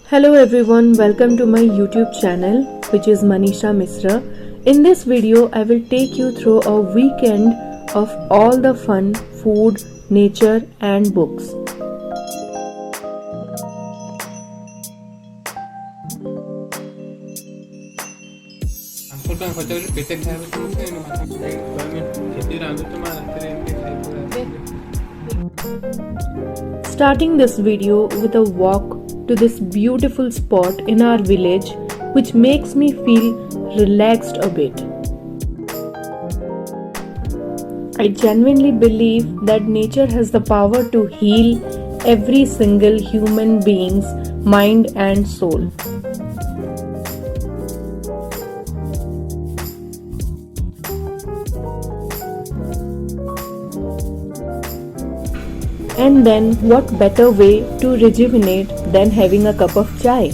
Hello everyone, welcome to my YouTube channel which is Manisha Misra. In this video I will take you through a weekend of all the fun, food, nature and books. Starting this video with a walk to this beautiful spot in our village which makes me feel relaxed a bit. I genuinely believe that nature has the power to heal every single human being's mind and soul. And then what better way to rejuvenate than having a cup of chai?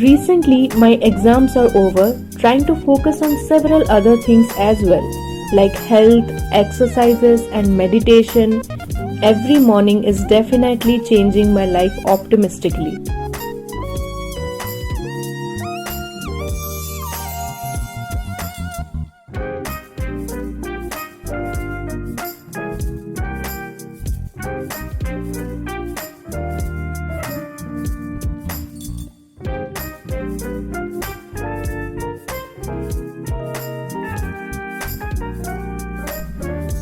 Recently my exams are over, trying to focus on several other things as well, like health, exercises and meditation. Every morning is definitely changing my life optimistically.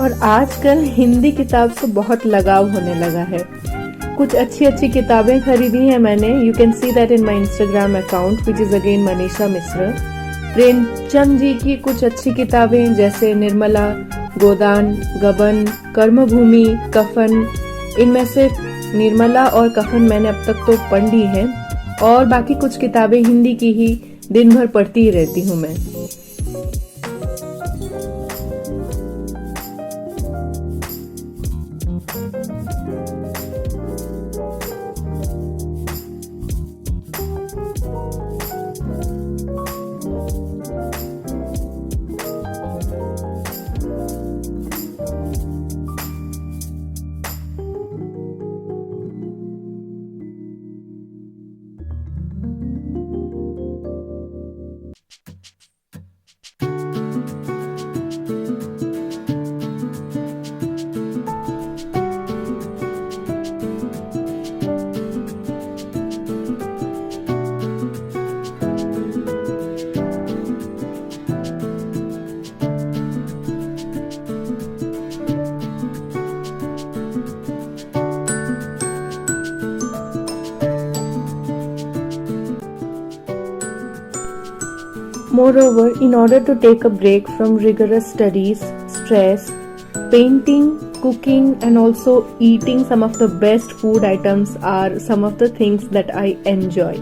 और आजकल हिंदी किताब से बहुत लगाव होने लगा है। कुछ अच्छी किताबें खरीदी हैं मैंने। You can see that in my Instagram account which is again Manisha Mishra. Premchand ji की कुछ अच्छी किताबें जैसे निर्मला, गोदान, गबन, कर्मभूमि, कफन। इनमें से निर्मला और कफन मैंने अब तक तो पढ़ ली है और बाकी कुछ किताबें हिंदी की ही दिन भर पढ़ती ही रहती हूँ मैं। Moreover, in order to take a break from rigorous studies, stress, painting, cooking and also eating some of the best food items are some of the things that I enjoy.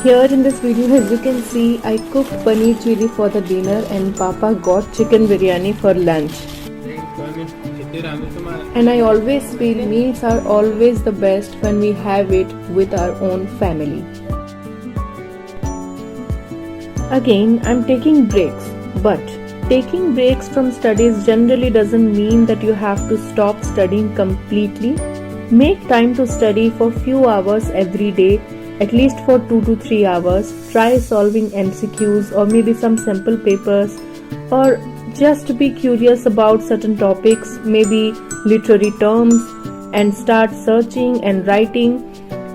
Here in this video, as you can see, I cooked paneer chili for the dinner and Papa got chicken biryani for lunch. And I always feel meals are always the best when we have it with our own family. Again, I'm taking breaks, but taking breaks from studies generally doesn't mean that you have to stop studying completely. Make time to study for few hours every day, at least for 2 to 3 hours. Try solving MCQs or maybe some simple papers, or just be curious about certain topics, maybe literary terms, and start searching and writing.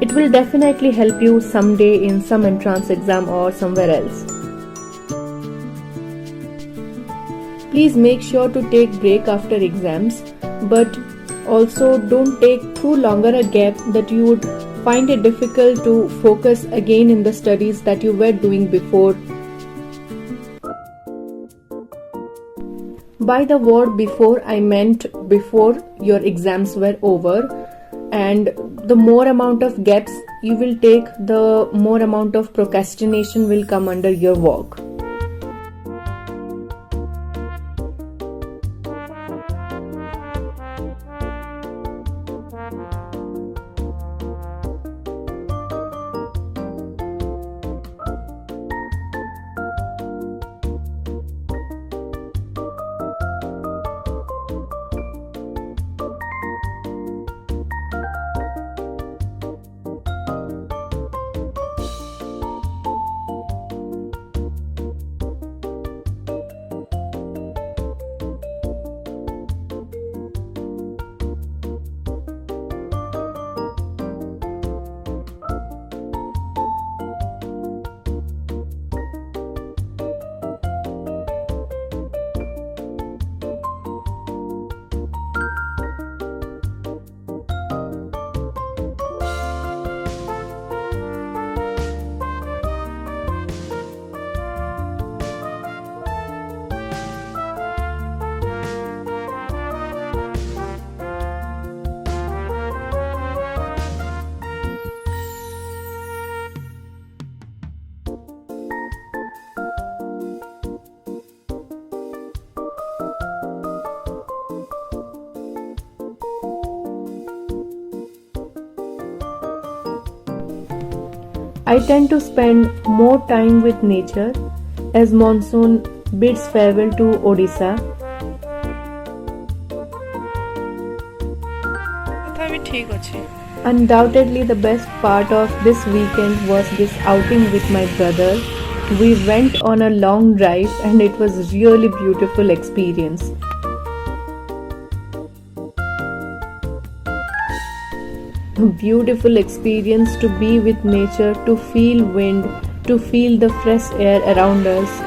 It will definitely help you someday in some entrance exam or somewhere else. Please make sure to take break after exams, but also don't take too longer a gap that you would find it difficult to focus again in the studies that you were doing before. By the word before, I meant before your exams were over, and the more amount of gaps you will take, the more amount of procrastination will come under your work. I tend to spend more time with nature as monsoon bids farewell to Odisha. Undoubtedly, the best part of this weekend was this outing with my brother. We went on a long drive and it was really beautiful experience. A beautiful experience to be with nature, to feel wind, to feel the fresh air around us.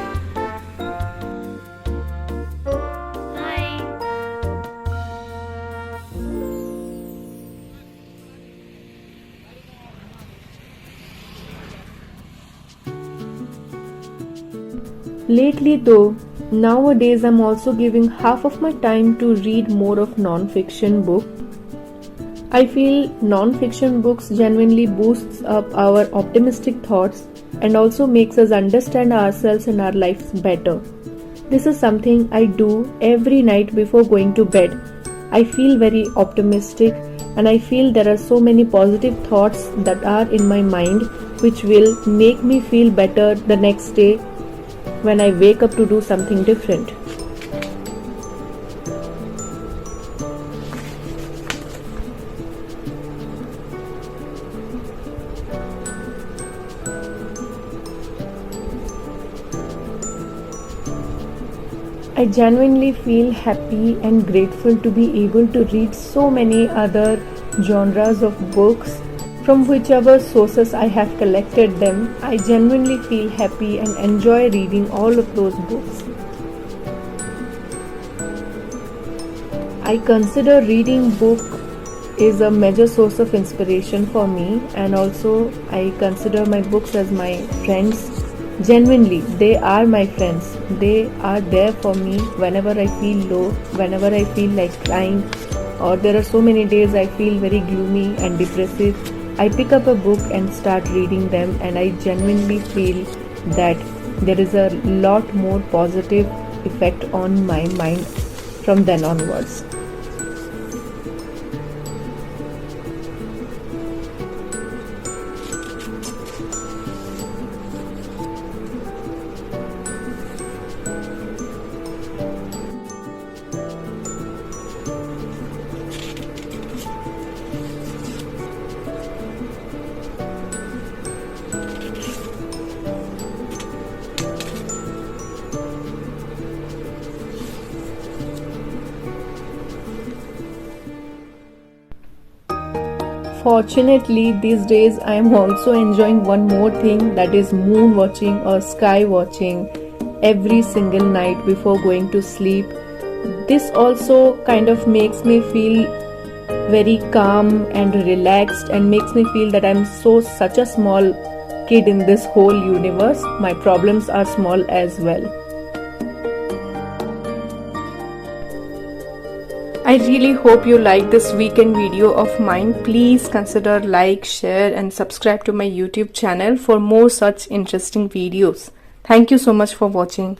Lately though, nowadays I'm also giving half of my time to read more of non-fiction books. I feel non-fiction books genuinely boosts up our optimistic thoughts and also makes us understand ourselves and our lives better. This is something I do every night before going to bed. I feel very optimistic and I feel there are so many positive thoughts that are in my mind which will make me feel better the next day when I wake up to do something different. I genuinely feel happy and grateful to be able to read so many other genres of books from whichever sources I have collected them. I genuinely feel happy and enjoy reading all of those books. I consider reading book is a major source of inspiration for me, and also I consider my books as my friends. Genuinely, they are my friends. They are there for me whenever I feel low, whenever I feel like crying, or there are so many days I feel very gloomy and depressive. I pick up a book and start reading them, and I genuinely feel that there is a lot more positive effect on my mind from then onwards. Fortunately, these days I am also enjoying one more thing, that is moon watching or sky watching every single night before going to sleep. This also kind of makes me feel very calm and relaxed and makes me feel that I'm such a small kid in this whole universe. My problems are small as well. I really hope you like this weekend video of mine. Please consider like, share and subscribe to my YouTube channel for more such interesting videos. Thank you so much for watching.